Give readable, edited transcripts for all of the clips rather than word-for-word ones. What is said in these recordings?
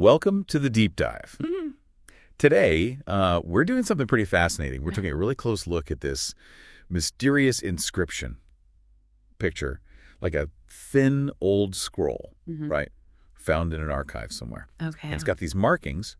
Welcome to the deep dive. Today, we're doing something pretty fascinating. We're taking a really close look at this mysterious inscription picture, like a thin old scroll, right? Found in an archive somewhere. Okay. And it's got these markings.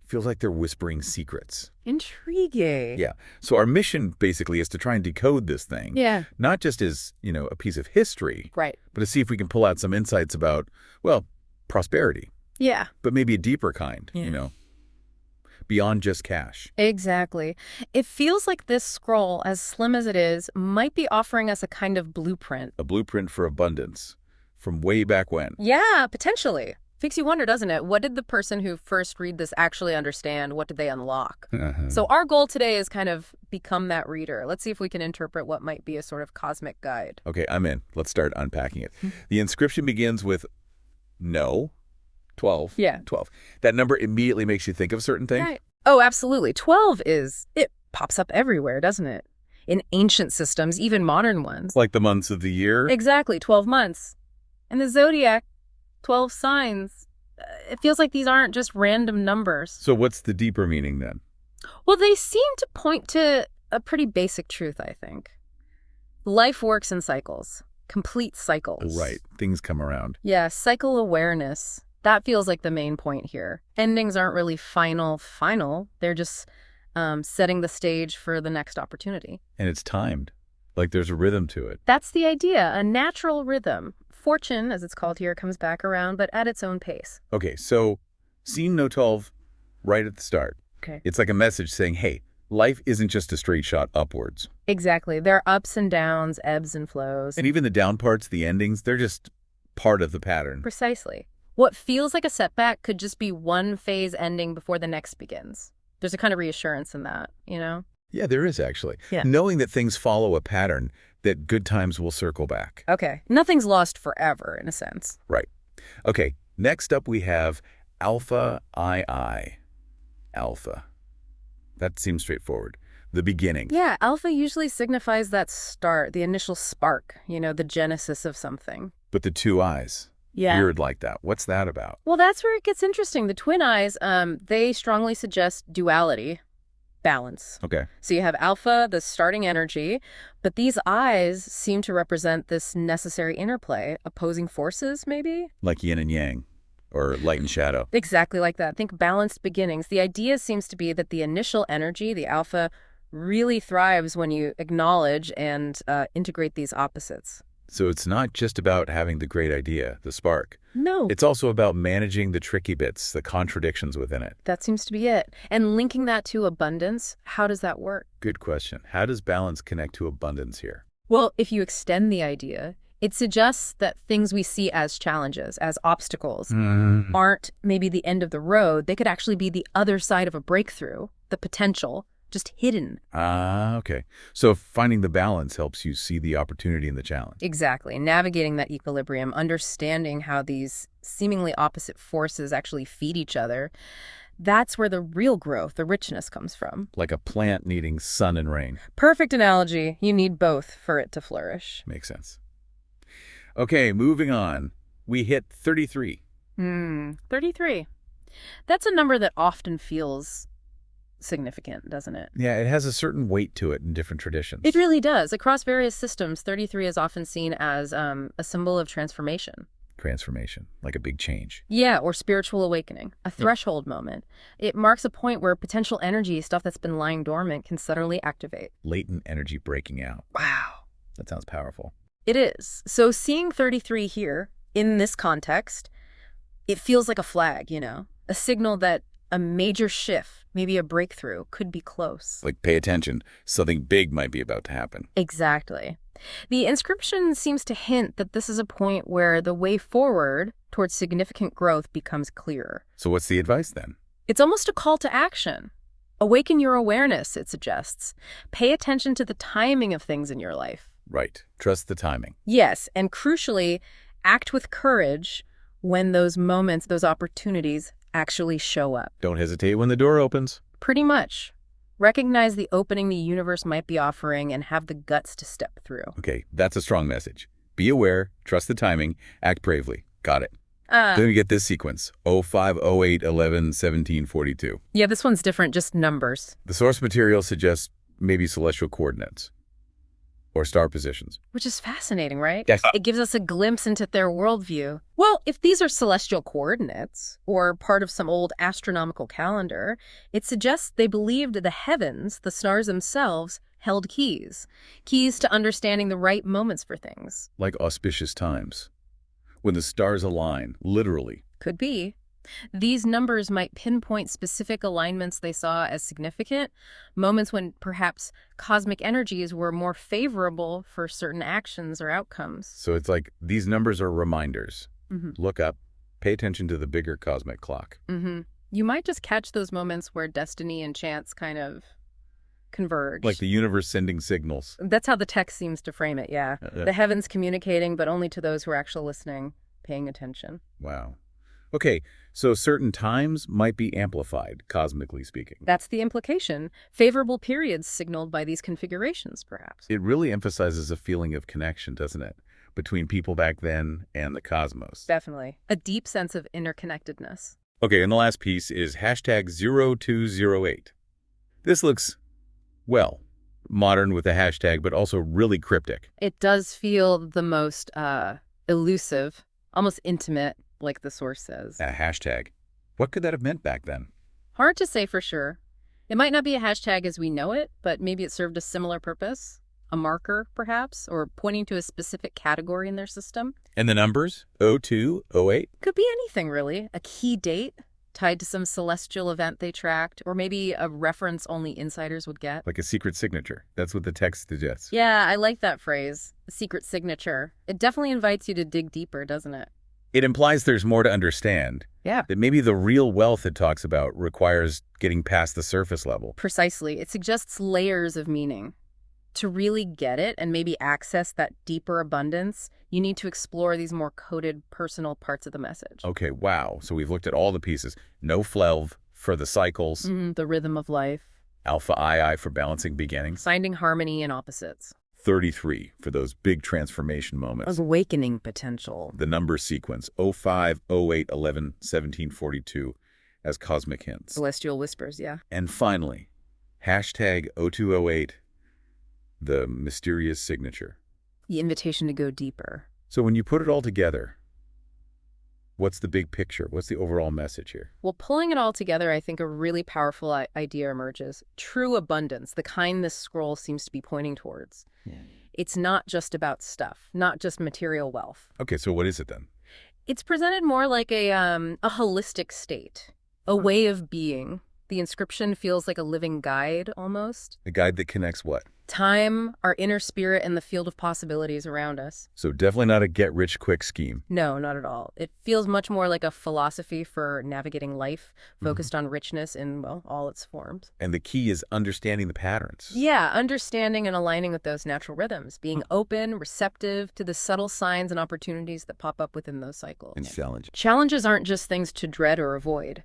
Feels like they're whispering secrets. Intriguing. Yeah. So our mission basically is to try and decode this thing. Yeah. Not just as, a piece of history. Right. But to see if we can pull out some insights about, well, prosperity. Yeah. But maybe a deeper kind, Yeah. Beyond just cash. Exactly. It feels like this scroll, as slim as it is, might be offering us a kind of blueprint. A blueprint for abundance from way back when. Yeah, potentially. Makes you wonder, doesn't it? What did the person who first read this actually understand? What did they unlock? So our goal today is kind of become that reader. Let's see if we can interpret what might be a sort of cosmic guide. Okay, I'm in. Let's start unpacking it. The inscription begins with no, 12. Yeah. 12. That number immediately makes you think of certain things. Right. Oh, absolutely. 12 it pops up everywhere, doesn't it? In ancient systems, even modern ones. Like the months of the year. Exactly, 12 months. And the zodiac, 12 signs. It feels like these aren't just random numbers. So what's the deeper meaning then? Well, they seem to point to a pretty basic truth, I think. Life works in cycles, complete cycles. Right. Things come around. Yeah, cycle awareness. That feels like the main point here. Endings aren't really final. They're just setting the stage for the next opportunity. And it's timed. Like there's a rhythm to it. That's the idea, a natural rhythm. Fortune, as it's called here, comes back around, but at its own pace. Okay, so scene no 12 right at the start. Okay. It's like a message saying, hey, life isn't just a straight shot upwards. Exactly. There are ups and downs, ebbs and flows. And even the down parts, the endings, they're just part of the pattern. Precisely. What feels like a setback could just be one phase ending before the next begins. There's a kind of reassurance in that, Yeah, there is actually. Yeah. Knowing that things follow a pattern, that good times will circle back. Okay. Nothing's lost forever, in a sense. Right. Okay, next up we have Alpha II. Alpha. That seems straightforward. The beginning. Yeah, alpha usually signifies that start, the initial spark, the genesis of something. But the two eyes. Yeah. Weird like that. What's that about? Well, that's where it gets interesting. The twin eyes, they strongly suggest duality, balance. Okay. So you have alpha, the starting energy, but these eyes seem to represent this necessary interplay, opposing forces, maybe? Like yin and yang, or light and shadow. Exactly like that. Think balanced beginnings. The idea seems to be that the initial energy, the alpha, really thrives when you acknowledge and integrate these opposites. So it's not just about having the great idea, the spark. No. It's also about managing the tricky bits, the contradictions within it. That seems to be it. And linking that to abundance, how does that work? Good question. How does balance connect to abundance here? Well, if you extend the idea, it suggests that things we see as challenges, as obstacles, aren't maybe the end of the road. They could actually be the other side of a breakthrough, the potential, just hidden. Okay. So finding the balance helps you see the opportunity in the challenge. Exactly. Navigating that equilibrium, understanding how these seemingly opposite forces actually feed each other, that's where the real growth, the richness comes from. Like a plant needing sun and rain. Perfect analogy. You need both for it to flourish. Makes sense. Okay, moving on. We hit 33. 33. That's a number that often feels significant, doesn't it? Yeah, it has a certain weight to it in different traditions. It really does. Across various systems, 33 is often seen as a symbol of transformation. Transformation, like a big change. Yeah, or spiritual awakening, a threshold moment. It marks a point where potential energy, stuff that's been lying dormant, can suddenly activate. Latent energy breaking out. Wow. That sounds powerful. It is. So seeing 33 here, in this context, it feels like a flag, a signal that a major shift, maybe a breakthrough, could be close. Like, pay attention. Something big might be about to happen. Exactly. The inscription seems to hint that this is a point where the way forward towards significant growth becomes clearer. So what's the advice then? It's almost a call to action. Awaken your awareness, it suggests. Pay attention to the timing of things in your life. Right. Trust the timing. Yes, and crucially, act with courage when those moments, those opportunities actually show up. Don't hesitate when the door opens. Pretty much. Recognize the opening the universe might be offering and have the guts to step through. Okay, that's a strong message. Be aware, trust the timing, act bravely. Got it. Then we get this sequence, 05, 08, 11, 17, 42. Yeah, this one's different, just numbers. The source material suggests maybe celestial coordinates or star positions. Which is fascinating, right? Yes. It gives us a glimpse into their worldview. Well, if these are celestial coordinates, or part of some old astronomical calendar, it suggests they believed the heavens, the stars themselves, held keys. Keys to understanding the right moments for things. Like auspicious times. When the stars align, literally. Could be. These numbers might pinpoint specific alignments they saw as significant, moments when perhaps cosmic energies were more favorable for certain actions or outcomes. So it's like these numbers are reminders. Mm-hmm. Look up, pay attention to the bigger cosmic clock. Mm-hmm. You might just catch those moments where destiny and chance kind of converge. Like the universe sending signals. That's how the text seems to frame it, yeah. The heavens communicating, but only to those who are actually listening, paying attention. Wow. Okay, so certain times might be amplified, cosmically speaking. That's the implication. Favorable periods signaled by these configurations, perhaps. It really emphasizes a feeling of connection, doesn't it? Between people back then and the cosmos. Definitely. A deep sense of interconnectedness. Okay, and the last piece is hashtag 0208. This looks, well, modern with a hashtag, but also really cryptic. It does feel the most elusive, almost intimate, like the source says. A hashtag. What could that have meant back then? Hard to say for sure. It might not be a hashtag as we know it, but maybe it served a similar purpose. A marker, perhaps, or pointing to a specific category in their system. And the numbers? 02, 08? Could be anything, really. A key date tied to some celestial event they tracked, or maybe a reference only insiders would get. Like a secret signature. That's what the text suggests. Yeah, I like that phrase. A secret signature. It definitely invites you to dig deeper, doesn't it? It implies there's more to understand. Yeah. That maybe the real wealth it talks about requires getting past the surface level. Precisely. It suggests layers of meaning. To really get it and maybe access that deeper abundance, you need to explore these more coded personal parts of the message. Okay, wow. So we've looked at all the pieces. No flev for the cycles. The rhythm of life. Alpha II for balancing beginnings. Finding harmony in opposites. 33 for those big transformation moments. Awakening potential. The number sequence 05, 08, 11, 17, 42 as cosmic hints. Celestial whispers, yeah. And finally, hashtag 0208, the mysterious signature. The invitation to go deeper. So when you put it all together, what's the big picture? What's the overall message here? Well, pulling it all together, I think a really powerful idea emerges. True abundance, the kind this scroll seems to be pointing towards. Yeah. It's not just about stuff, not just material wealth. Okay, so what is it then? It's presented more like a holistic state, a way of being. The inscription feels like a living guide, almost. A guide that connects what? Time, our inner spirit, and the field of possibilities around us. So definitely not a get-rich-quick scheme. No, not at all. It feels much more like a philosophy for navigating life, focused on richness in, well, all its forms. And the key is understanding the patterns. Yeah, understanding and aligning with those natural rhythms, being open, receptive to the subtle signs and opportunities that pop up within those cycles. And challenge. Challenges aren't just things to dread or avoid.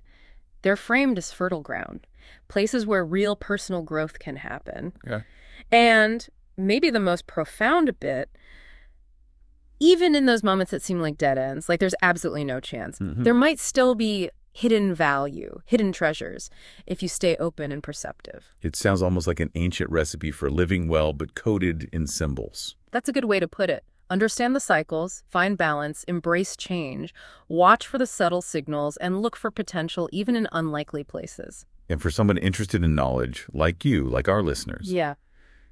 They're framed as fertile ground, places where real personal growth can happen. Yeah. And maybe the most profound bit, even in those moments that seem like dead ends, like there's absolutely no chance, there might still be hidden value, hidden treasures, if you stay open and perceptive. It sounds almost like an ancient recipe for living well, but coded in symbols. That's a good way to put it. Understand the cycles, find balance, embrace change, watch for the subtle signals, and look for potential even in unlikely places. And for someone interested in knowledge, like you, like our listeners, yeah,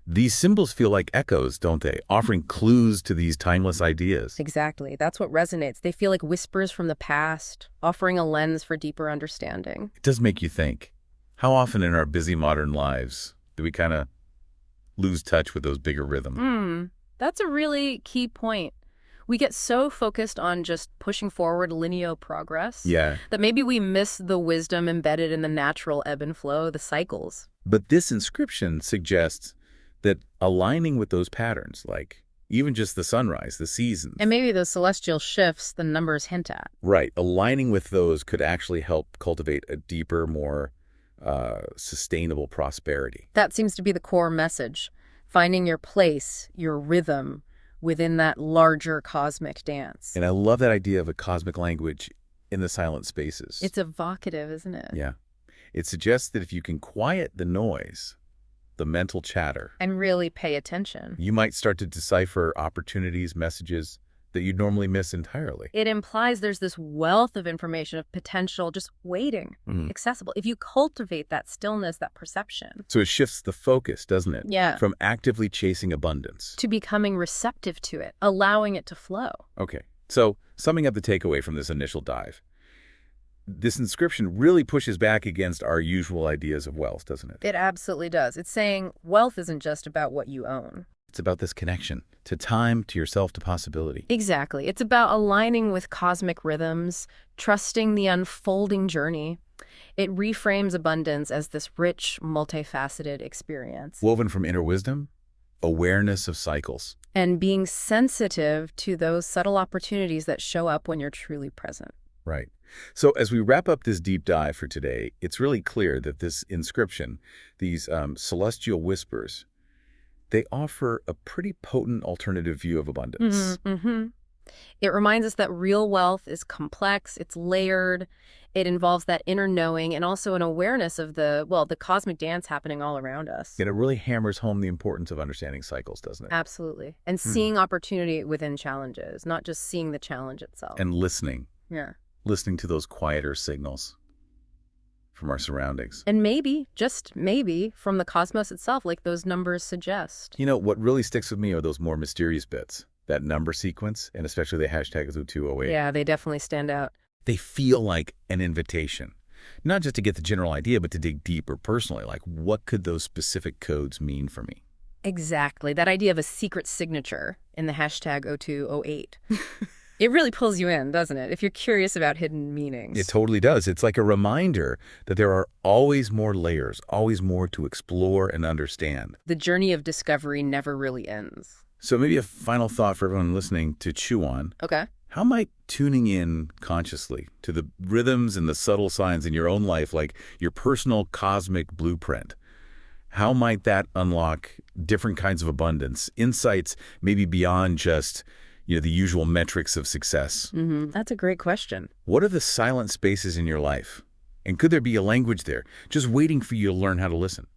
these symbols feel like echoes, don't they? Offering clues to these timeless ideas. Exactly. That's what resonates. They feel like whispers from the past, offering a lens for deeper understanding. It does make you think. How often in our busy modern lives do we kind of lose touch with those bigger rhythms? That's a really key point. We get so focused on just pushing forward linear progress that maybe we miss the wisdom embedded in the natural ebb and flow, the cycles. But this inscription suggests that aligning with those patterns, like even just the sunrise, the seasons. And maybe those celestial shifts the numbers hint at. Right. Aligning with those could actually help cultivate a deeper, more sustainable prosperity. That seems to be the core message. Finding your place, your rhythm, within that larger cosmic dance. And I love that idea of a cosmic language in the silent spaces. It's evocative, isn't it? Yeah. It suggests that if you can quiet the noise, the mental chatter, And really pay attention. you might start to decipher opportunities, messages that you'd normally miss entirely. It implies there's this wealth of information, of potential, just waiting, accessible. If you cultivate that stillness, that perception. So it shifts the focus, doesn't it? Yeah. From actively chasing abundance. To becoming receptive to it, allowing it to flow. Okay. So summing up the takeaway from this initial dive, this inscription really pushes back against our usual ideas of wealth, doesn't it? It absolutely does. It's saying wealth isn't just about what you own. It's about this connection to time, to yourself, to possibility. Exactly. It's about aligning with cosmic rhythms, trusting the unfolding journey. It reframes abundance as this rich, multifaceted experience. Woven from inner wisdom, awareness of cycles. And being sensitive to those subtle opportunities that show up when you're truly present. Right. So as we wrap up this deep dive for today, it's really clear that this inscription, these celestial whispers, they offer a pretty potent alternative view of abundance. It reminds us that real wealth is complex, it's layered, it involves that inner knowing and also an awareness of the cosmic dance happening all around us. And it really hammers home the importance of understanding cycles, doesn't it? Absolutely. And seeing opportunity within challenges, not just seeing the challenge itself. And listening. Yeah. Listening to those quieter signals from our surroundings. And maybe, just maybe, from the cosmos itself, like those numbers suggest. You know, what really sticks with me are those more mysterious bits. That number sequence, and especially the hashtag XII. Yeah, they definitely stand out. They feel like an invitation. Not just to get the general idea, but to dig deeper personally. Like, what could those specific codes mean for me? Exactly. That idea of a secret signature in the hashtag 0208. It really pulls you in, doesn't it? If you're curious about hidden meanings. It totally does. It's like a reminder that there are always more layers, always more to explore and understand. The journey of discovery never really ends. So maybe a final thought for everyone listening to chew on. Okay. How might tuning in consciously to the rhythms and the subtle signs in your own life, like your personal cosmic blueprint, how might that unlock different kinds of abundance, insights maybe beyond just the usual metrics of success? That's a great question. What are the silent spaces in your life? And could there be a language there just waiting for you to learn how to listen?